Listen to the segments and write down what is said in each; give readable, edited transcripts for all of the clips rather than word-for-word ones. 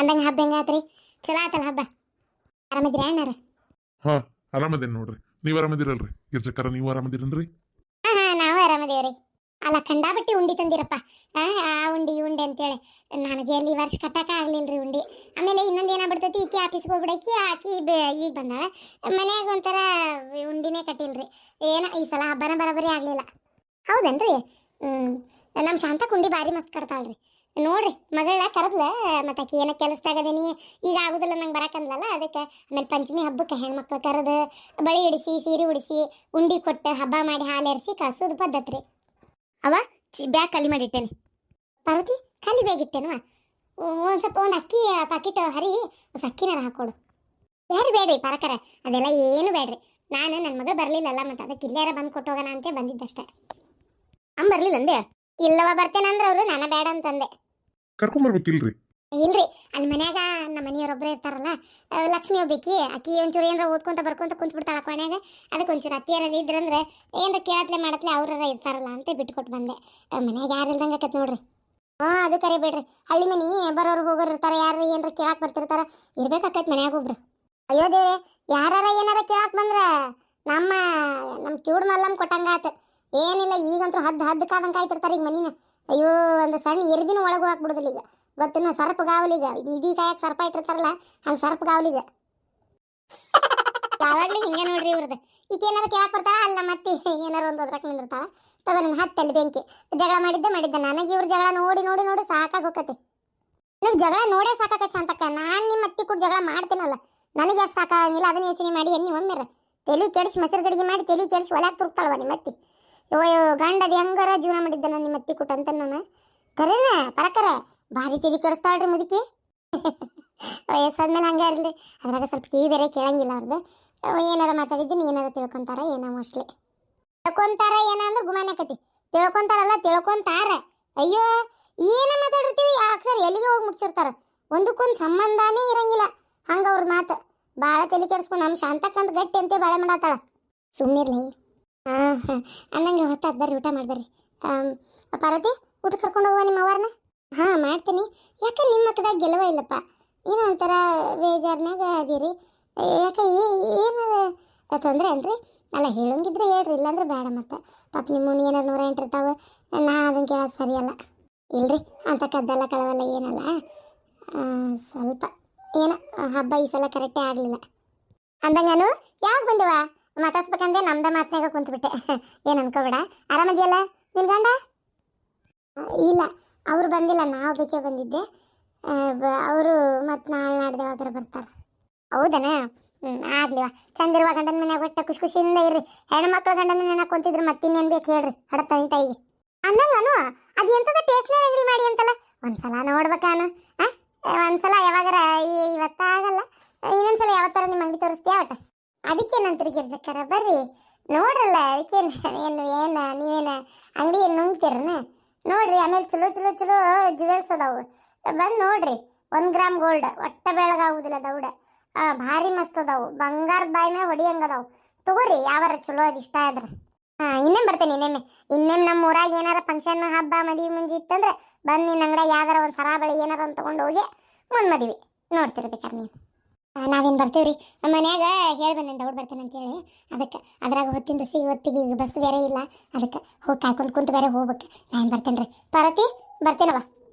ಅಂದಂಗೆ ಹಬ್ಬ ಹೆಂಗಾತ್ರಿ? ಚಲೋ ಆತಲ್ಲ ಹಬ್ಬ? ಆರಾಮದಿರಿ ಅಣ್ಣಾರ? ಹಾ ಆರಾಮದೇನ್ ನೋಡ್ರಿ. ನೀವ್ ಆರಾಮದಿರಲ್ರಿ ಗಿರ್ಜಕ್ಕರ? ನೀವು ಆರಾಮದಿರನ್ರಿ? ಹಾ ನಾವು ಆರಾಮದೇವ್ರಿ. ಅಲ್ಲ ಕಂಡಾಬಟ್ಟಿ ಉಂಡಿ ತಂದಿರಪ್ಪ. ಆ ಉಂಡಿ ಈ ಉಂಡಿ ಅಂತೇಳಿ ನನಗೆ ಅಲ್ಲಿ ವರ್ಷ ಕಟ್ಟಕ ಆಗ್ಲಿಲ್ರಿ ಉಂಡಿ. ಆಮೇಲೆ ಇನ್ನೊಂದು ಏನಾಗ್ಬಿಡ್ತೈತಿ, ಈಕಿ ಆಫೀಸ್ಗೆ ಹೋಗ್ಬಿಡಕಿ ಆಕಿ ಈಗ ಬಂದಾಳ. ಮನ್ಯಾಗ ಒಂಥರ ಉಂಡಿನೇ ಕಟ್ಟಿಲ್ರಿ. ಏನ ಈ ಸಲ ಹಬ್ಬನ ಬರೋಬ್ಬರಿ ಆಗ್ಲಿಲ್ಲ. ಹೌದನ್ರಿ? ನಮ್ಮ ಶಾಂತ ಕುಂಡಿ ಭಾರಿ ಮಸ್ತ್ ಕಟ್ತಾಳ್ರಿ. ನೋಡ್ರಿ ಮಗಳ ಕರೆದ್ಲ, ಮತ್ತೆ ಆಕಿ ಏನೋ ಕೆಲಸದಾಗದೇನಿ ಈಗ ಆಗುದಿಲ್ಲ ನಂಗೆ ಬರಕಂದ್ಲಲ್ಲ, ಅದಕ್ಕೆ ಆಮೇಲೆ ಪಂಚಮಿ ಹಬ್ಬಕ್ಕೆ ಹೆಣ್ಮಕ್ಳು ಕರೆದು ಬಳಿ ಇಡಿಸಿ ಸೀರೆ ಉಡಿಸಿ ಉಂಡಿ ಕೊಟ್ಟು ಹಬ್ಬ ಮಾಡಿ ಹಾಲೆರಿಸಿ ಕಳ್ಸೋದು ಪದ್ಧತಿ ರೀ. ಅವ ಬ್ಯಾಗ್ ಖಾಲಿ ಮಾಡಿಟ್ಟೇನೆ. ಪಾರ್ವತಿ ಖಾಲಿ ಬ್ಯಾಗ್ ಇಟ್ಟೇನವ? ಒಂದು ಸ್ವಲ್ಪ ಒಂದು ಅಕ್ಕಿ ಪಾಕಿಟ್ ಹರಿ ಅಕ್ಕಿನಾರ ಹಾಕೊಡು. ಬೇಡ್ರಿ ಪರಕರ ಅದೆಲ್ಲ ಏನು ಬೇಡ್ರಿ. ನಾನು ನನ್ನ ಮಗಳು ಬರಲಿಲ್ಲಲ್ಲ, ಮತ್ತೆ ಅದಕ್ಕೆ ಇಲ್ಲಾರ ಬಂದು ಕೊಟ್ಟೋಗೋಣ ಅಂತ ಬಂದಿದ್ದಷ್ಟೇ. ಬರ್ಲಿಲ್ಲ ಅಂದೆ? ಇಲ್ಲವ ಬರ್ತೇನಂದ್ರೆ ಅವರು ನಾನು ಬೇಡ ಅಂತಂದೆ. ಕರ್ಕೊಂಬರ್ಬೇಕಿಲ್ರಿ? ಇಲ್ರಿ, ಅಲ್ಲಿ ಮನ್ಯಾಗ ನಮ್ಮ ಮನೆಯವ್ರೊಬ್ಬರೇ ಇರ್ತಾರಲ್ಲ, ಲಕ್ಷ್ಮಿ ಒಬ್ಬೇಕಿ, ಆಕಿ ಒಂಚೂರು ಏನಾರ ಓದ್ಕೊಂತ ಬರ್ಕೊಂತ ಕುಂತ ಬಿಡ್ತಾಳ ಕೊನೆಯಾಗ. ಅದಕ್ಕೆ ಒಂಚೂರು ಅತ್ತಿಯರಲ್ಲಿ ಇದ್ರಂದ್ರೆ ಏನಾರ ಕೇಳತ್ಲೆ ಮಾಡತ್ಲೆ ಅವ್ರಾರ ಇರ್ತಾರಲ್ಲ ಅಂತ ಬಿಟ್ಕೊಟ್ಟು ಬಂದೆ. ಮನ್ಯಾಗ ಯಾರು ಇಲ್ದಂಗೆ ಆಕತ್ ನೋಡ್ರಿ. ಅದು ಕರೆ ಬಿಡ್ರಿ, ಹಳ್ಳಿ ಮನಿ ಬರೋರು ಹೋಗೋರು ಇರ್ತಾರೆ, ಯಾರು ಏನಾರ ಕೇಳಾಕ್ ಬರ್ತಿರ್ತಾರ, ಇರ್ಬೇಕಾಕೈತಿ ಮನ್ಯಾಗ ಒಬ್ರು. ಅಯ್ಯೋ ದೇವ್ರೆ, ಯಾರಾರ ಏನಾರ ಕೇಳಾಕ್ ಬಂದ್ರ ನಮ್ಮ ಕಿವುಡ್ ಮಲ್ಲಮ್ಮ ಕೊಟ್ಟಂಗಾತ. ಏನಿಲ್ಲ, ಈಗಂತೂ ಹದ್ದು ಕಾದಂಗೆ ಕಾಯ್ತಿರ್ತಾರೆ ಈಗ ಮನಿನ. ಅಯ್ಯೋ, ಒಂದು ಸಣ್ಣ ಎರ್ಬಿನೂ ಒಳಗೂ ಹಾಕ್ಬಿಡುದಿಲ್ಲ ಈಗ. ಗೊತ್ತಿನ ಸರ್ಪ ಗಾವಲಿಗ ನಿಧಿ ಕಾಯಕ್ ಸರ್ಪ ಇಟ್ಟಿರ್ತಾರಲ್ಲ, ಹಂಗೆ ಸರ್ಪ ಗಾವಲಿಗ. ಯಾವಾಗ್ಲೂ ಹಿಂಗೆ ನೋಡ್ರಿ ಇವ್ರದ್ದು. ಈಗ ಏನಾರ ಕೇಳಕ್ ಬರ್ತಾಳ ಅಲ್ಲ, ಮತ್ತೆ ಏನಾರ ಒಂದು ಅದ್ರಕ್ ನಿಂದಿರ್ತಾಳ. ತಗೋ ನಿನ್ ಹತ್ತಲ್ಲಿ ಬೆಂಕಿ. ಜಗಳ ಮಾಡಿದ್ದೆ ನನಗೆ ಇವ್ರ ಜಗಳ ನೋಡಿ ನೋಡಿ ನೋಡಿ ಸಾಕಾಗಿ ಹೋಗತ್ತೆ. ನನಗೆ ಜಗಳ ನೋಡೇ ಸಾಕಾಗತ್ತೆ ಶಾಂತಕ್ಕ. ನಾನು ನಿಮ್ಮ ಅತ್ತಿ ಕೂಡ ಜಗಳ ಮಾಡ್ತೀನಲ್ಲ, ನನಗೆ ಎಷ್ಟು ಸಾಕಾಗಿಲ್ಲ ಅದನ್ನ ಯೋಚನೆ ಮಾಡಿ ಎಣ್ಣಿ ಒಮ್ಮೆರ ತಲೆ ಕೆಡಿಸಿ ಮೊಸರು ಗಡಿಗೆ ಮಾಡಿ ತಲೆ ಕೆಡಿಸಿ ಒಳಗೆ ತುರುಕ್ತಾಳವ ನಿಮ್ಮ ಅತ್ತಿ. ಅಯ್ಯೋ ಗಂಡದ ಹೆಂಗಾರ ಜೀವನ ಮಾಡಿದ್ದೆ ನಾನು ನಿಮ್ಮ ಅತ್ತಿ ಕೊಟ್ಟು ಅಂತ. ನಾನು ಕರೇನ ಪರಕರ ಭಾರಿ ತಲೆ ಕೆಡಿಸ್ತಾಳ್ರಿ ಮುದುಕಿ. ವಯಸ್ಸಾದ್ಮೇಲೆ ಹಂಗೆ ಇರಲಿ, ಅದ್ರಾಗ ಸ್ವಲ್ಪ ಕಿವಿ ಬೇರೆ ಕೇಳಂಗಿಲ್ಲ ಅವ್ರದ್ದು. ಏನಾರ ಮಾತಾಡಿದ್ದೀನಿ ಏನಾರ ತಿಳ್ಕೊಂತಾರ ಏನೋ ಮೋಸ್ಟ್ಲಿ. ತಿಳ್ಕೊಂತಾರ ಏನಂದ್ರೆ ಗುಮಾನಕತಿ, ತಿಳ್ಕೊಂತಾರಲ್ಲ ತಿಳ್ಕೊಂತಾರ. ಅಯ್ಯೋ ಏನ ಮಾತಾಡಿರ್ತೀವಿ ಅಕ್ಷರ ಎಲ್ಲಿಗೆ ಹೋಗಿ ಮುಟ್ಸಿರ್ತಾರ, ಒಂದಕ್ಕೊಂದು ಸಂಬಂಧನೇ ಇರಂಗಿಲ್ಲ. ಹಂಗ ಅವ್ರ ಮಾತು ಭಾಳ ತಲೆ ಕೆಡಿಸ್ಕೊಂಡು ನಮ್ಮ ಶಾಂತಕ್ಕಂತ ಗಟ್ಟಿ ಅಂತ ಬಾಳೆ ಮಾಡತ್ತಾಳ. ಸುಮ್ಮನಿರ್ಲಿ. ಅನ್ನಂಗೆ ಹೊತ್ತಾದ ಬರ್ರಿ, ಊಟ ಮಾಡ್ಬರ್ರಿ. ಪಾರ್ವತಿ ಊಟ ಕರ್ಕೊಂಡು ಹೋಗುವ ನಿಮ್ಮ ಅವ್ರನ್ನ? ಹಾಂ ಮಾಡ್ತೀನಿ. ಯಾಕೆ ನಿಮ್ಮ ಮಕ್ಕದಾಗ ಗೆಲುವ ಇಲ್ಲಪ್ಪ, ಏನೋ ಒಂಥರ ಬೇಜಾರ್ನಾಗ ಅದೀರಿ. ಯಾಕೆ ಏನಾರ ತೊಂದರೆ ಅನ್ರಿ? ಅಲ್ಲ ಹೇಳಂಗಿದ್ರೆ ಹೇಳ್ರಿ, ಇಲ್ಲಾಂದ್ರೆ ಬೇಡ. ಮತ್ತೆ ಪಾಪ ನಿಮ್ಮನ್ನು ಏನಾರು 108 ಇರ್ತಾವೆ, ನಾ ಅದನ್ನು ಕೇಳೋದು ಸರಿಯಲ್ಲ. ಇಲ್ರಿ ಅಂತ ಕದ್ದಲ್ಲ ಕಳವಲ್ಲ ಏನಲ್ಲ, ಸ್ವಲ್ಪ ಏನೋ ಹಬ್ಬ ಈ ಸಲ ಕರೆಕ್ಟೇ ಆಗಲಿಲ್ಲ ಅಂದಂಗಾನು. ಯಾವಾಗ ಬಂದವ ಮಾತಾಡ್ಸ್ಬೇಕಂದ್ರೆ ನಮ್ದ ಮಾತನಾಗ ಕುಂತ್ಬಿಟ್ಟೆ. ಏನು ಅನ್ಕೋಬೇಡ. ಆರಾಮದಿಯಲ್ಲ ನಿನ್ ಗಂಡ? ಇಲ್ಲ ಅವ್ರು ಬಂದಿಲ್ಲ, ನಾವು ಬೇಕೇ ಬಂದಿದ್ದೆ. ಅವರು ಮತ್ತು ನಾಳೆ ನಾಡ್ದೇವಾಗಾರ ಬರ್ತಾರೆ. ಹೌದನ? ಆಗ್ಲಿವ. ಚಂದಿರುವ ಗಂಡನ ಮನ್ಯಾಗ ಒಟ್ಟ ಖುಷಿ ಖುಷಿಯಿಂದ ಇರ್ರಿ. ಹೆಣ್ಮಕ್ಳು ಗಂಡನ ಮನ್ಯಾಗ ಕುಂತಿದ್ರು ಮತ್ತಿನ್ನೇನು ಬೇಕು ಹೇಳ್ರಿ ಹಡತಾಯಿ ತಾಯಿಗೆ. ಅಂದಂಗನು ಅದು ಎಂಥದ ಟೇಸ್ಟ್ನ ಅಂಗಡಿ ಮಾಡಿ ಅಂತಲ್ಲ, ಒಂದ್ಸಲ ನೋಡ್ಬೇಕಾನು. ಒಂದ್ಸಲ ಯಾವಾಗಾರ ಇವತ್ತಾಗಲ್ಲ, ಇನ್ನೊಂದ್ಸಲ ಯಾವತ್ತಾರ ನಿಮ್ಮ ಅಂಗಡಿ ತೋರಿಸ್ತೀಯ ಒಟ್ಟ. ಅದಕ್ಕೇನಂತೀರಿ ಗಿರ್ಜಕ್ಕರ? ಬರ್ರಿ ನೋಡ್ರಲ್ಲ, ಅದಕ್ಕೇನು ಏನು ನೀವೇನು ಅಂಗಡಿ ಏನು ನುಂಗ್ತೀರನ? ನೋಡ್ರಿ, ಆಮೇಲೆ ಚಲೋ ಚಲೋ ಚಲೋ ಜುವೆಲ್ಸ್ ಅದಾವು, ಬಂದು ನೋಡ್ರಿ. 1 ಗ್ರಾಮ್ ಗೋಲ್ಡ್ ಒಟ್ಟ ಬೆಳಗಾಗುದಿಲ್ಲ ದೌಡ. ಭಾರಿ ಮಸ್ತ್ ಅದಾವು, ಬಂಗಾರದ ಬಾಯಿ ಮೇಲೆ ಹೊಡಿಯಂಗದಾವು. ತಗೋರಿ ಯಾವಾರ ಚಲೋ ಅದು ಇಷ್ಟ ಆದ್ರೆ. ಇನ್ನೇನು ಬರ್ತೇನೆ ಇನ್ನೇನು ನಮ್ಮ ಊರಾಗ ಏನಾರ ಫಂಕ್ಷನ್ ಹಬ್ಬ ಮದುವೆ ಮುಂಜಿ ಇತ್ತಂದ್ರೆ ಬಂದು ನಿನ್ನ ಅಂಗಡಿಯಾಗ ಯಾವ್ದಾರ ಒಂದು ಸರ ಬಳಿ ಏನಾರ ಒಂದು ತೊಗೊಂಡು ಹೋಗಿ ಮುಂದೆ ಮದುವೆ ನೋಡ್ತಿರ್ಬೇಕಾರೆ ನೀನು. ನಾವೇನು ಬರ್ತೀವ್ರಿ, ನಮ್ಮ ಮನ್ಯಾಗ ಹೇಳಿ ಬಂದೇನು ದೌಡ್ ಬರ್ತೇನೆ ಅಂತೇಳಿ. ಅದಕ್ಕೆ ಅದ್ರಾಗ ಹೊತ್ತಿಂದ ಹೊತ್ತಿಗೆ ಈಗ ಬಸ್ ಬೇರೆ ಇಲ್ಲ, ಅದಕ್ಕೆ ಹೋಗಿ ಕಾಯ್ಕೊಂಡು ಕುಂತು ಬೇರೆ ಹೋಗ್ಬೇಕು. ನಾನು ಬರ್ತೇನೆ ರೀ ಪಾರ್ವತಿ, ಬರ್ತೇನವ.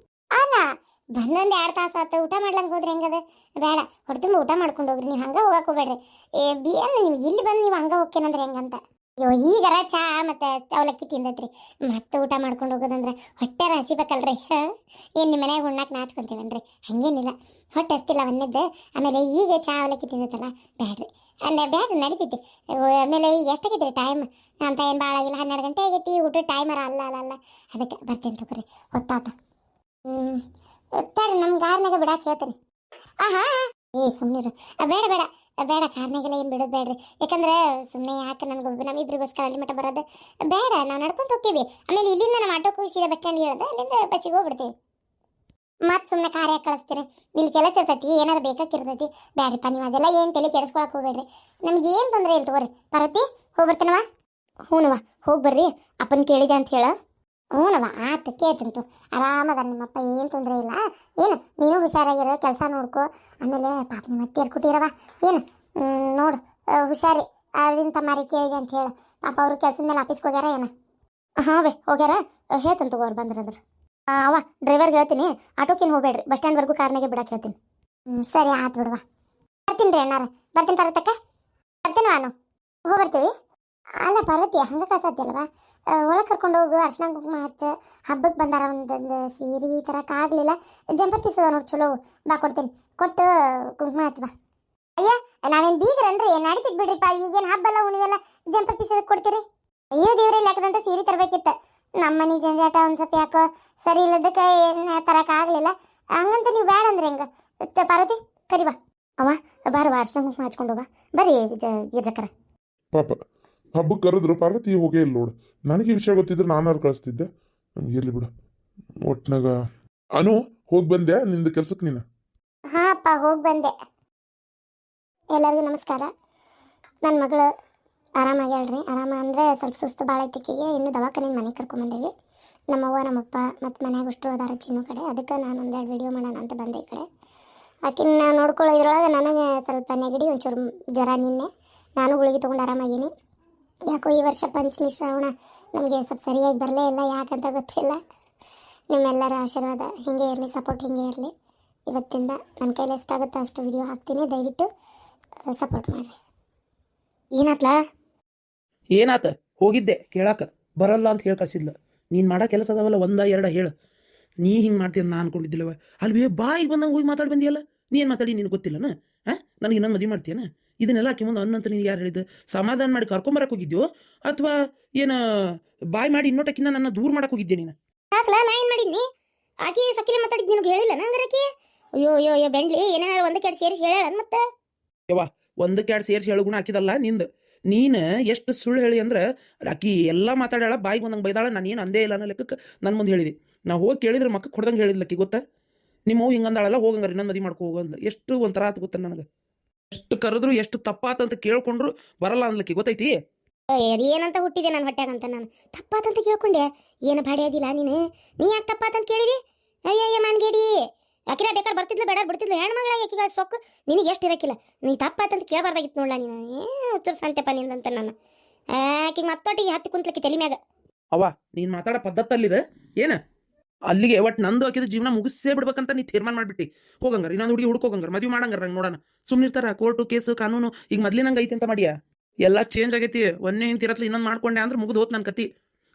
ಅಲ್ಲ ಬಂದೊಂದು 2 ತಾಸು ಆತ, ಊಟ ಮಾಡ್ಲಂಗೆ ಹೋದ್ರೆ ಹೆಂಗದ? ಬೇಡ, ಹೊಡ್ತುಂಬ ಊಟ ಮಾಡ್ಕೊಂಡು ಹೋಗ್ರಿ. ನೀವು ಹಂಗೆ ಹೋಗಕ್ಕೆ ಹೋಗ್ಬೇಡ್ರಿ. ನೀವು ಇಲ್ಲಿ ಬಂದು ನೀವು ಹಂಗೆ ಹೋಗ್ತೇನಂದ್ರೆ ಹೆಂಗಂತ. ಅಯ್ಯೋ ಈಗಾರ ಚಾ ಮತ್ತು ಅವಲಕ್ಕಿ ತಿಂದೈತ್ರಿ, ಮತ್ತೆ ಊಟ ಮಾಡ್ಕೊಂಡು ಹೋಗೋದಂದ್ರೆ ಹೊಟ್ಟೆರ ಹಸಿಬೇಕಲ್ರಿ. ಏನು ನಿಮ್ಮ ಮನ್ಯಾಗ ಉಣ್ಣಾಕ ನಾಚ್ಕೊಂತೀವನ್ರಿ? ಹಾಗೇನಿಲ್ಲ, ಹೊಟ್ಟೆ ಹಸ್ತಿಲ್ಲ ಒಂದದ್ದು. ಆಮೇಲೆ ಈಗ ಚಾ ಅವಲಕ್ಕಿ ತಿಂದೈತಲ್ಲ, ಬ್ಯಾಡ್ರಿ ಬ್ಯಾಡ್ರಿ ನಡಿತೈತಿ. ಆಮೇಲೆ ಈಗ ಎಷ್ಟಾಗೈತಿ ರೀ ಟೈಮ್ ಅಂತ ಏನು ಭಾಳ ಆಗಿಲ್ಲ, 12 ಗಂಟೆ ಆಗೈತಿ. ಊಟ ಟೈಮರ ಅಲ್ಲ. ಅದಕ್ಕೆ ಬರ್ತೇನೆ ತಗೋರಿ, ಹೊತ್ತಾತ. ತಡ್ರಿ ನಮ್ಮ ಕಾರ್ನಾಗ ಬಿಡಾಕ ಹೇಳ್ತೇನೆ. ಸುಮ್ಮನಿರು. ಬೇಡ ಕಾರ್ನಾಗೆಲ್ಲ ಏನು ಬಿಡೋದು ಬೇಡ್ರಿ. ಯಾಕಂದ್ರೆ ಸುಮ್ಮನೆ ಯಾಕೆ ನಮ್ಮಿಬ್ರಿಗೋಸ್ಕರ ಅಲ್ಲಿ ಮಟ್ಟ ಬರೋದು ಬೇಡ. ನಾವು ನಡ್ಕೊಂಡು ಹೋಗ್ತೀವಿ. ಆಮೇಲೆ ಇಲ್ಲಿಂದ ನಮ್ಮ ಆಟೋಕ್ಕೆ ಸೀದಾ ಬಸ್ ಸ್ಟ್ಯಾಂಡ್ ಹೇಳೋದು, ಅಲ್ಲಿಂದ ಬಸ್ಸಿಗೆ ಹೋಗ್ಬಿಡ್ತೀವಿ. ಮತ್ತೆ ಸುಮ್ಮನೆ ಕಾರ್ ಯಾಕೆ ಕಳಿಸ್ತೀರಿ? ಇಲ್ಲಿ ಕೆಲಸ ಇರ್ತೈತಿ, ಏನಾರು ಬೇಕಾಗಿರ್ತೈತಿ. ಬ್ಯಾಡ್ರಿಪ್ಪ, ನೀವು ಅದೆಲ್ಲ ಏನು ತಲೆ ಕೆಡಿಸ್ಕೊಳಕ್ಕೆ ಹೋಗ್ಬೇಡ್ರಿ. ನಮ್ಗೆ ಏನು ತೊಂದರೆ ಇಲ್ಲ ತಗೋರಿ. ಪಾರ್ವತಿ ಹೋಗ್ಬರ್ತೇನವ? ಹ್ಞೂನವ ಹೋಗಿ ಬರ್ರಿ, ಅಪ್ಪನ ಕೇಳಿದೆ ಅಂತ ಹೇಳ. ಹ್ಞೂನವ ಆತು ಕೇಳ್ತಂತು ಆರಾಮದ ನಿಮ್ಮಪ್ಪ ಏನು ತೊಂದರೆ ಇಲ್ಲ ಏನು ನೀನು ಹುಷಾರಾಗಿರೋ ಕೆಲಸ ನೋಡ್ಕೊ ಆಮೇಲೆ ಪಾಪ ನಿಮ್ಮ ಅತ್ತೆಯರು ಕೊಟ್ಟಿರವ ಏನು ನೋಡು ಹುಷಾರಿ ಅರವಿಂದ ತಮ್ಮಾರಿ ಕೇಳಿದೆ ಅಂತ ಹೇಳು ಪಾಪ ಅವರು ಕೆಲಸದ ಮೇಲೆ ಆಫೀಸ್ಗೆ ಹೋಗ್ಯಾರ ಏನು ಹಾಂ ಬೇ ಹೋಗ್ಯಾರ ಹೇಳ್ತಂತ ತಗೋ ಅವ್ರು ಬಂದ್ರಂದ್ರೆ ಅವ ಡ್ರೈವರ್ಗೆ ಹೇಳ್ತೀನಿ ಆಟೋಕಿನ್ ಹೋಗ್ಬೇಡ್ರಿ ಬಸ್ ಸ್ಟ್ಯಾಂಡ್ವರೆಗೂ ಕಾರ್ನಾಗೆ ಬಿಡಕ್ಕೆ ಹೇಳ್ತೀನಿ ಸರಿ ಆತು ಬಿಡುವ ಬರ್ತೀನಿ ರೀ ಅಣ್ಣಾರ ಬರ್ತೀನಿ ಪಾರ್ವತಕ್ಕ ಬರ್ತೀನಿ ನಾನು ಬರ್ತೀವಿ ಅಲ್ಲ ಪಾರ್ವತಿ ಹಂಗೆ ಕಳ್ಸತ್ತಿಲ್ವಾ ಒಳಗೆ ಕರ್ಕೊಂಡು ಹೋಗು ಅರ್ಶಿನ ಕುಂಕುಮ ಹಚ್ಚ ಹಬ್ಬಕ್ಕೆ ಬಂದಾರ ಒಂದೊಂದು ಸೀರೆ ಈ ಥರ ಆಗಲಿಲ್ಲ ಜಂಪರ್ ಪೀಸ್ ಅದ ನೋಡಿ ಚಲೋ ಬಾ ಕೊಡ್ತೀನಿ ಕೊಟ್ಟು ಕುಂಕುಮ ಹಚ್ಚ ಬಾ ಅಯ್ಯ ನಾವೇನು ಬೀಗ್ರನ್ರಿ ನಡೀತಿದ್ ಬಿಡ್ರಿಪ್ಪ ಈಗೇನು ಹಬ್ಬಲ್ಲ ಉಣಿವೆಲ್ಲ ಜಂಪರ್ ಪೀಸ್ ಅದಕ್ಕೆ ಕೊಡ್ತೀರಿ ಅಯ್ಯೋ ದೇವ್ರೆ ಲೆಕ್ಕದಂತ ಸೀರೆ ತರಬೇಕಿತ್ತು ನಮ್ಮ ಮನೆ ಜಂಜಾಟ ಒಂದು ಸ್ವಲ್ಪ ಯಾಕೋ ಸರಿ ಇಲ್ಲದಕ್ಕೆ ಏನು ತರಕ್ಕಾಗಲಿಲ್ಲ ಹಂಗಂತ ನೀವು ಬೇಡ ಅಂದ್ರೆ ಹೆಂಗೆ ಪಾರ್ವತಿ ಕರಿವಾ ಅವ ಬಾರ ಅರ್ಶಿನ ಕುಂಕುಮ ಹಚ್ಕೊಂಡು ಹೋಗ ಬರ್ರಿ ಗಿರ್ಜಕ್ಕರ ಪಾಪ ಹಬ್ಬಕ್ಕೆ ಕರೆದ್ರು ಪಾರ್ವತಿ ಹೋಗೇ ಇಲ್ಲ ನೋಡು ನನಗೆ ಈ ವಿಷಯ ಗೊತ್ತಿದ್ರೆ ನಾನು ಕಳಿಸ್ತಿದ್ದೆ ಇರ್ಲಿ ಬಿಡು ಒಟ್ನಾಗ ಅನು ಹೋಗಿ ಬಂದೆ ನಿಂದು ಕೆಲ್ಸಕ್ಕೆ ನೀನು ಹಾಂ ಅಪ್ಪ ಹೋಗಿ ಬಂದೆ ಎಲ್ಲರಿಗೂ ನಮಸ್ಕಾರ ನನ್ನ ಮಗಳು ಆರಾಮಾಗ್ಯಾಳ್ರಿ ಆರಾಮ ಅಂದರೆ ಸ್ವಲ್ಪ ಸುಸ್ತು ಭಾಳ ಐತಿಕ್ಕಿಗೆ ಇನ್ನೂ ದವಾಖಾನಿಂದ ಮನೆಗೆ ಕರ್ಕೊಂಬಂದೇವಿ ನಮ್ಮವ್ವ ನಮ್ಮಪ್ಪ ಮತ್ತು ಮನ್ಯಾಗ ಅಷ್ಟು ಅದಾರ ಚಿನ್ನು ಕಡೆ ಅದಕ್ಕೆ ನಾನು ಒಂದೆರಡು ವಿಡಿಯೋ ಮಾಡೋಣ ಅಂತ ಬಂದೆ ಈ ಕಡೆ ಆಕಿನ್ನ ನೋಡ್ಕೊಳ್ಳೋದ್ರೊಳಗೆ ನನಗೆ ಸ್ವಲ್ಪ ನೆಗಡಿ ಒಂಚೂರು ಜ್ವರ ನಿನ್ನೆ ನಾನು ಗುಳಿಗೆ ತೊಗೊಂಡು ಆರಾಮಾಗೀನಿ ಯಾಕೋ ಈ ವರ್ಷ ಪಂಚಮಿ ಶ್ರಾವಣ ನಮಗೆ ಸ್ವಲ್ಪ ಸರಿಯಾಗಿ ಬರಲೇ ಇಲ್ಲ ಯಾಕಂತ ಗೊತ್ತಿಲ್ಲ ನಿಮ್ಮೆಲ್ಲರ ಆಶೀರ್ವಾದ ಹೀಗೆ ಇರಲಿ ಸಪೋರ್ಟ್ ಹೀಗೆ ಇರಲಿ ಇವತ್ತಿಂದ ನನ್ನ ಕೈಲಿ ಎಷ್ಟಾಗುತ್ತೋ ಅಷ್ಟು ವಿಡಿಯೋ ಹಾಕ್ತೀನಿ ದಯವಿಟ್ಟು ಸಪೋರ್ಟ್ ಮಾಡಿರಿ ಏನಾತ್ಲಾ ಏನಾತ ಹೋಗಿದ್ದೆ ಕೇಳಾಕ ಬರಲ್ಲ ಅಂತ ಹೇಳಿ ಕಳ್ಸಿದ್ಲ ನೀನು ಮಾಡೋ ಕೆಲಸ ಅದಾವಲ್ಲ ಒಂದ ಎರಡ ಹೇಳು ನೀ ಹಿಂಗೆ ಮಾಡ್ತೀಯ ನಾ ಅನ್ಕೊಂಡಿದ್ದಿಲ್ಲವ ಅಲ್ವೇ ಬಾಯಿಗೆ ಬಂದಂಗೆ ಹೋಗಿ ಮಾತಾಡಿ ಬಂದಿಯಲ್ಲ ನೀ ಏನು ಮಾತಾಡಿ ನಿನಗೆ ಗೊತ್ತಿಲ್ಲನ ಹಾಂ ನನಗೆ ಇನ್ನೊಂದು ಮದುವೆ ಮಾಡ್ತೀಯನ ಇದನ್ನೆಲ್ಲ ಆಕಿ ಮುಂದೆ ಅನ್ನಂತ ನೀನು ಯಾರು ಹೇಳಿದ್ದು ಸಮಾಧಾನ ಮಾಡಿ ಕರ್ಕೊಂಬರಕ್ಕೆ ಹೋಗಿದ್ಯೋ ಅಥವಾ ಏನು ಬಾಯ್ ಮಾಡಿ ಇನ್ನೊಟ್ಟಕ್ಕಿನ್ನ ನನ್ನ ದೂರ ಮಾಡಕ್ಕೆ ಹೋಗಿದ್ದೆ ನೀನು ಹಾಕ್ಲಾ ನಾ ಏನು ಮಾಡಿದ್ನಿ ಆಕೆ ಸೊಕ್ಕಿಲೆ ಮಾತಾಡಿದ್ದು ನಿನಗೆ ಹೇಳಿಲ್ಲ ನಂಗರಕ್ಕೆ ಅಯ್ಯೋ ಅಯ್ಯೋ ಅಯ್ಯೋ ಬೆಂಡ್ಲಿ ಏನೇನಾರು ಒಂದಕ್ಕೆ ಎರಡು ಸೇರಿಸಿ ಹೇಳ ಮತ್ತೆ ಯವ್ವ ಒಂದಕ್ಕೆ ಎರಡು ಸೇರಿಸಿ ಹೇಳು ಗುಣ ಹಾಕಿದಲ್ಲ ನಿಂದು ನೀನು ಎಷ್ಟು ಸುಳ್ಳು ಹೇಳಿ ಅಂದ್ರೆ ಆಕಿ ಎಲ್ಲ ಮಾತಾಡ್ಯಾಳ ಬಾಯಿಗೆ ಬಂದಂಗೆ ಬೈದಾಳ ನಾನು ಏನು ಅಂದೇ ಇಲ್ಲ ಅನ್ನೋ ಲೆಕ್ಕಕ್ಕೆ ನನ್ನ ಮುಂದೆ ಹೇಳಿದೆ ನಾವು ಹೋಗಿ ಕೇಳಿದ್ರೆ ಮಕ್ಕಳು ಕೊಡ್ದಂಗೆ ಹೇಳಿದ್ಲಕ್ಕಿ ಗೊತ್ತಾ ನಿಮ್ಮ ಹೋಗಿ ಹಿಂಗಂದಾಳಲ್ಲ ಹೋಗಂಗಾರೆ ಇನ್ನೊಂದು ಮದುವೆ ಮಾಡ್ಕೊ ಹೋಗಂದ ಎಷ್ಟು ಒಂಥರ ಆತು ಗೊತ್ತ ನನಗೆ ಎಷ್ಟು ಕರೆದ್ರು ಎಷ್ಟು ತಪ್ಪಾತಂತ ಕೇಳ್ಕೊಂಡ್ರು ಬರಲ್ಲ ಅನ್ಲಕ್ಕಿ ಗೊತ್ತೈತಿ ಏನಂತ ಹುಟ್ಟಿದೆ ನನ್ನ ಹೊಟ್ಯಾಗಂತ ನಾನು ತಪ್ಪಾತಂತ ಕೇಳ್ಕೊಂಡೆ ಏನು ಬಾಡಿಯೋದಿಲ್ಲ ನೀನು ನೀ ಯಾಕೆ ತಪ್ಪಾತಂತ ಕೇಳಿದಿ ಅಯ್ಯಯ್ಯ ಮಾನ್ಗೇಡಿ ಯಾಕಿರ ಬೇಕಾದ್ರೆ ಬರ್ತಿದ್ಲು ಬೇಡ ಬಿಡ್ತಿದ್ಲು ಹೆಣ್ಮಗಳ ಯಾಕಿಗ ಸೊಕ್ಕು ನಿನಗೆ ಎಷ್ಟು ಇರಕ್ಕಿಲ್ಲ ನೀ ತಪ್ಪಾತಂತ ಕೇಳಬಾರ್ದಾಗಿತ್ತು ನೋಡ್ಲ ನೀನು ಹುಚ್ಚರು ಸಂತೆಪ್ಪ ನಿಂದಂತ ನಾನು ಆಕಿಗೆ ಮತ್ತೊಟ್ಟಿಗೆ ಹತ್ತಿ ಕುಂತ್ಲಕ್ಕಿ ತಲೆ ಮ್ಯಾಗ ಅವ್ವ ನೀನು ಮಾತಾಡೋ ಪದ್ಧತಲ್ಲಿದೆ ಏನ ಅಲ್ಲಿಗೆ ಒಟ್ಟು ನಂದು ಹಾಕಿದ ಜೀವನ ಮುಗಿಸೇ ಬಿಡ್ಬೇಕಂತ ನೀ ತೀರ್ಮಾನ ಮಾಡ್ಬಿಟ್ಟು ಹೋಗಂಗಾರ ಇನ್ನೊಂದು ಹುಡುಗಿ ಹುಡ್ಕೋಗಂಗಾರ ಮದುವೆ ಮಾಡಂಗಾರ ನಂಗೆ ನೋಡೋಣ ಸುಮ್ಮನಿರ್ತಾರ ಕೋರ್ಟು ಕೇಸು ಕಾನೂನು ಈಗ ಮೊದ್ಲಿನಂಗೆ ಐತಿ ಅಂತ ಮಾಡಿಯಾ ಎಲ್ಲ ಚೇಂಜ್ ಆಗೈತಿ ಒಂದೇ ಹಿಂತಿರತ್ಲ ಇನ್ನೊಂದು ಮಾಡ್ಕೊಂಡೆ ಅಂದ್ರೆ ಮುಗಿದು ಹೋತ್ ನನ್ನ ಕತಿ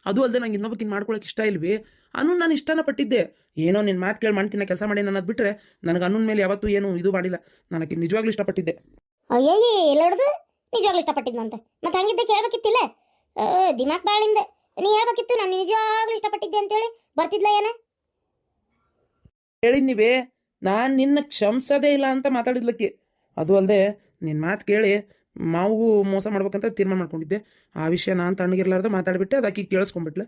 ಅದು ಅಲ್ಲದೆ ನಂಗೆ ಇನ್ನೊಬ್ಬಕಿನ್ ಮಾಡ್ಕೊಳಕ್ಕೆ ಇಷ್ಟ ಇಲ್ವಿ ಅನು ನಾನು ಇಷ್ಟನ ಪಟ್ಟಿದ್ದೆ ಏನೋ ನಿನ್ನ ಮಾತು ಕೇಳಿ ಮಾಡ್ತೀನಿ ಕೆಲಸ ಮಾಡಿ ಅನ್ನೋದು ಬಿಟ್ಟರೆ ನನಗೆ ಅನ್ನನ ಮೇಲೆ ಯಾವತ್ತೂ ಏನು ಇದು ಮಾಡಿಲ್ಲ ನನಗೆ ನಿಜವಾಗ್ಲೂ ಇಷ್ಟಪಟ್ಟಿದ್ದೆ ಅಯ್ಯಯ್ಯ ಎಲ್ಲ ಹೊಡೆದು ನಿಜವಾಗ್ಲೂ ಇಷ್ಟಪಟ್ಟಿದ್ನಂತೆ ಮತ್ತೆ ಹಂಗಿದ್ದೆ ಕೇಳ್ಬೇಕಿತ್ತಿಲ್ಲ ದಿಮಾಕ್ ಬಾಳಿಂದ ನೀ ಹೇಳ್ಬೇಕಿತ್ತು ನಾನು ನಿಜವಾಗ್ಲೂ ಇಷ್ಟಪಟ್ಟಿದ್ದೆ ಅಂತೇಳಿ ಬರ್ತಿದ್ಲ ಏನ ಹೇಳಿದ್ನಿವೇ ನಾನು ನಿನ್ನ ಕ್ಷಮಿಸೋದೇ ಇಲ್ಲ ಅಂತ ಮಾತಾಡಿದ್ಲಕ್ಕೆ ಅದು ಅಲ್ಲದೆ ನಿನ್ನ ಮಾತು ಕೇಳಿ ಮಾವು ಮೋಸ ಮಾಡ್ಬೇಕಂತ ತೀರ್ಮಾನ ಮಾಡ್ಕೊಂಡಿದ್ದೆ ಆ ವಿಷಯ ನಾನು ತಣ್ಣಗಿರ್ಲಾರ್ದೆ ಮಾತಾಡಿಬಿಟ್ಟೆ ಅದು ಆಕಿಗೆ ಕೇಳಿಸ್ಕೊಂಡ್ಬಿಟ್ಲೆ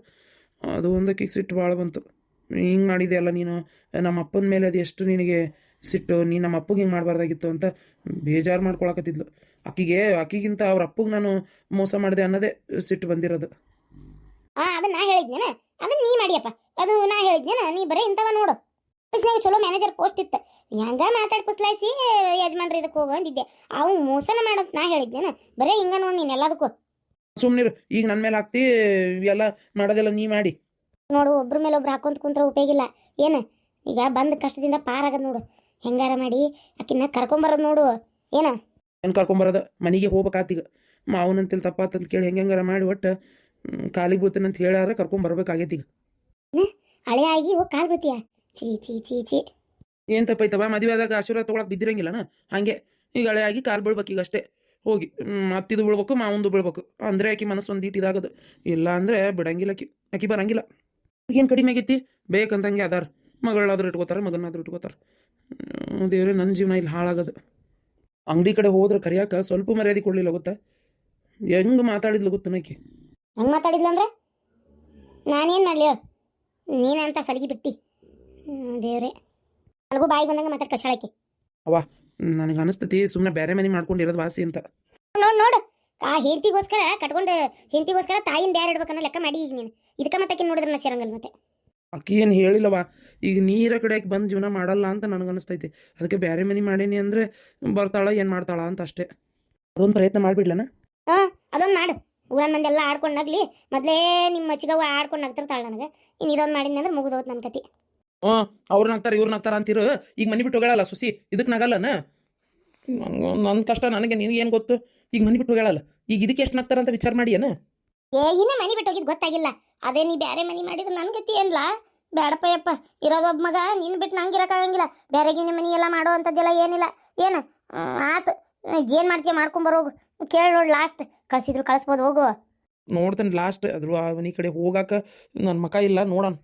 ಅದು ಒಂದಕ್ಕೆ ಸಿಟ್ಟು ಭಾಳ ಬಂತು ಹಿಂಗೆ ಮಾಡಿದೆ ಅಲ್ಲ ನೀನು ನಮ್ಮ ಅಪ್ಪನ ಮೇಲೆ ಅದು ಎಷ್ಟು ನಿನಗೆ ಸಿಟ್ಟು ನೀನು ನಮ್ಮ ಅಪ್ಪಗೆ ಹಿಂಗೆ ಮಾಡಬಾರ್ದಾಗಿತ್ತು ಅಂತ ಬೇಜಾರು ಮಾಡ್ಕೊಳಕತ್ತಿದ್ಲು ಆಕಿಗಿಂತ ಅವ್ರ ಅಪ್ಪಗೆ ನಾನು ಮೋಸ ಮಾಡಿದೆ ಅನ್ನೋದೇ ಸಿಟ್ಟು ಬಂದಿರೋದು ಅದನ್ನ ನಾ ಹೇಳಿದ್ನೇನ ಅದನ್ನ ನೀ ಮಾಡಿಯಪ್ಪ ಅದು ನಾ ಹೇಳಿದ್ನೇನ ನೀ ಬರೀ ಇಂಥವ ನೋಡು ಆಫೀಸ್ನಾಗ ಚಲೋ ಮ್ಯಾನೇಜರ್ ಪೋಸ್ಟ್ ಇತ್ತು ಹೆಂಗ ಮಾತಾಡಿ ಪುಸ್ಲಾಯಿಸಿ ಯಜಮಾನ್ರಿ ಇದಕ್ಕೆ ಹೋಗು ಅಂದಿದ್ದೆ ಅವು ಮೋಸನ ಮಾಡಂತ ನಾ ಹೇಳಿದ್ನೇನ ಬರೀ ಹಿಂಗ ನೋಡಿ ನೀನು ಎಲ್ಲದಕ್ಕೂ ಸುಮ್ಮನಿರು ಈಗ ನನ್ನ ಮೇಲೆ ಹಾಕ್ತಿ ಎಲ್ಲ ಮಾಡೋದೆಲ್ಲ ನೀ ಮಾಡಿ ನೋಡು ಒಬ್ರ ಮೇಲೆ ಒಬ್ರು ಹಾಕೊಂತ ಕುಂತ್ರ ಉಪಯೋಗ ಇಲ್ಲ ಏನು ಈಗ ಬಂದ ಕಷ್ಟದಿಂದ ಪಾರಾಗದ್ ನೋಡು ಹೆಂಗಾರ ಮಾಡಿ ಆಕಿನ ಕರ್ಕೊಂಬರೋದು ನೋಡು ಏನ ಏನು ಕರ್ಕೊಂಬರೋದು ಮನೆಗೆ ಹೋಗ್ಬೇಕಾತೀಗ ಮಾವನಂತೇಳಿ ತಪ್ಪಾತಂತ ಕೇಳಿ ಹೆಂಗಾರ ಮಾಡಿ ಒಟ್ಟು ಕಾಲಿಗೆ ಬೀಳ್ತೇನೆ ಅಂತ ಹೇಳಾರ ಕರ್ಕೊಂಬರ್ಬೇಕಾಗೈತಿ ಈಗ ಹಳೆ ಆಗಿ ಹೋಗಿ ಕಾಲು ಬಿಡ್ತೀಯ ಚೀ ಚೀ ಚೀ ಚೀ ಏನು ತಪ್ಪೈತವ ಮದುವೆ ಆದಾಗ ಆಶೀರ್ವಾದ ತೊಗೊಳಕ್ಕೆ ಬಿದ್ದಿರಂಗಿಲ್ಲನ ಹಾಗೆ ಈಗ ಹಳೆ ಆಗಿ ಕಾಲು ಬೀಳ್ಬೇಕು ಈಗ ಅಷ್ಟೇ ಹೋಗಿ ಅತ್ತಿದು ಬೀಳ್ಬೇಕು ಮಾವಂದು ಬೀಳ್ಬೇಕು ಅಂದರೆ ಆಕಿ ಮನಸ್ಸು ಒಂದು ಈಟ್ ಇದಾಗದು ಇಲ್ಲ ಅಂದರೆ ಬಿಡಂಗಿಲ್ಲ ಆಕಿ ಬರಂಗಿಲ್ಲ ಏನು ಕಡಿಮೆ ಆಗೈತಿ ಬೇಕಂತಂಗೆ ಅದಾರ ಮಗಳಾದ್ರೂ ಇಟ್ಕೋತಾರೆ ಮಗನಾದ್ರೂ ಇಟ್ಕೋತಾರೆ ದೇವ್ರೆ ನನ್ನ ಜೀವನ ಇಲ್ಲಿ ಹಾಳಾಗದು ಅಂಗಡಿ ಕಡೆ ಹೋದ್ರೆ ಕರಿಯಾಕ ಸ್ವಲ್ಪ ಮರ್ಯಾದೆ ಕೊಡಲಿಲ್ಲ ಗೊತ್ತಾ ಹೆಂಗೆ ಮಾತಾಡಿದ್ಲು ಗೊತ್ತ ನಾಕಿ ಹೆಂಗೆ ಮಾತಾಡಿದ್ಲು ಅಂದ್ರೆ ನಾನೇನು ಮಾಡಲಿ ನೀನಂತ ಸಲಿಗೆ ಬಿಟ್ಟು ದೇವ್ರೆ ನನಗೂ ಬಾಯಿ ಬಂದಂಗೆ ಮಾತಾಡಿ ಕಷಾಳಕ್ಕೆ ಅವ್ವ ನನಗೆ ಅನಿಸ್ತತಿ ಸುಮ್ಮನೆ ಬೇರೆ ಮನೆ ಮಾಡ್ಕೊಂಡಿರೋದು ವಾಸಿ ಅಂತ ನೋಡು ನೋಡು ಆ ಹೆಂಡತಿಗೋಸ್ಕರ ಕಟ್ಕೊಂಡು ಹೆಂಡತಿಗೋಸ್ಕರ ತಾಯಿನ ಬ್ಯಾರೆ ಇಡ್ಬೇಕನ್ನೋ ಲೆಕ್ಕ ಮಾಡಿ ಈಗ ನೀನು ಇದಕ್ಕೆ ಮತ್ತೆ ಆಕಿನ ನೋಡಿದ್ರೆ ನಾ ಸೇರಂಗಲ್ ಮತ್ತೆ. ಆಕಿ ಏನು ಹೇಳಿಲ್ಲವ, ಈಗ ನೀರ ಕಡೆಗೆ ಬಂದು ಜೀವನ ಮಾಡಲ್ಲ ಅಂತ ನನಗನ್ನಿಸ್ತೈತಿ. ಅದಕ್ಕೆ ಬೇರೆ ಮನೆ ಮಾಡೀನಿ ಅಂದರೆ ಬರ್ತಾಳ ಏನು ಮಾಡ್ತಾಳ ಅಂತ ಅಷ್ಟೇ. ಅದೊಂದು ಪ್ರಯತ್ನ ಮಾಡಿಬಿಡ್ಲನ. ಅದೊಂದು ಮಾಡು. ಊರನ್ ಮಂದಿ ಎಲ್ಲ ಆಡ್ಕೊಂಡು ನಗ್ಲಿ. ಮೊದಲೇ ನಿಮ್ಮ ಮಚ್ಚಿಗವ್ವ ಆಡ್ಕೊಂಡು ನಗ್ತಿರ್ತಾಳೆ ನನಗೆ. ಇನ್ನು ಇದೊಂದು ಮಾಡಿದ್ನಿ ಅಂದ್ರೆ ಮುಗಿದೋತ್ ನನ್ನ ಕತಿ. ಅವ್ರು ನಗ್ತಾರೆ ಇವ್ರು ನಗ್ತಾರ ಅಂತಿರು. ಈಗ ಮನೆ ಬಿಟ್ಟು ಹೋಗ್ಯಾಳಲ್ಲ ಸುಸಿ, ಇದಕ್ಕೆ ನಗಲ್ಲನ. ನನ್ನ ಕಷ್ಟ ನನಗೆ ನಿನಗೇನು ಗೊತ್ತು. ಈಗ ಮನೆ ಬಿಟ್ಟು ಹೋಗ್ಯಾಳಲ್ಲ, ಈಗ ಇದಕ್ಕೆ ಎಷ್ಟು ನಗ್ತಾರ ಅಂತ ವಿಚಾರ ಮಾಡಿ ಏನ. ಇನ್ನ ಮನೆ ಬಿಟ್ಟು ಹೋಗಿದ್ ಗೊತ್ತಾಗಿಲ್ಲ. ಅದೇ ನೀ ಬೇರೆ ಮನೆ ಮಾಡಿದ್ರೆ ನನ್ನ ಗತಿ ಏನ್ಲ. ಬೇಡಪ್ಪ ಯಪ್ಪ, ಇರೋದೊಬ್ಬ ಮಗ ನಿನ್ನ ಬಿಟ್ಟು ನಂಗೆ ಇರೋಕ್ಕಾಗಂಗಿಲ್ಲ. ಬೇರೆ ಗಿನ ಮನೆ ಎಲ್ಲ ಮಾಡೋ ಅಂಥದ್ದೆಲ್ಲ ಏನಿಲ್ಲ. ಏನು ಆತು, ಏನು ಮಾಡ್ತೀಯ ಮಾಡ್ಕೊಂಬರೋಗು. ಕೇಳಿ ನೋಡಿ, ಲಾಸ್ಟ್ ಕಳ್ಸಿದ್ರು ಕಳಿಸ್ಬೋದು, ಹೋಗು. ನೋಡ್ತೇನೆ ಲಾಸ್ಟ್. ಅದ್ರ ಆ ಮನೆ ಕಡೆ ಹೋಗಾಕ ನನ್ನ ಮಕ ಇಲ್ಲ, ನೋಡೋಣ.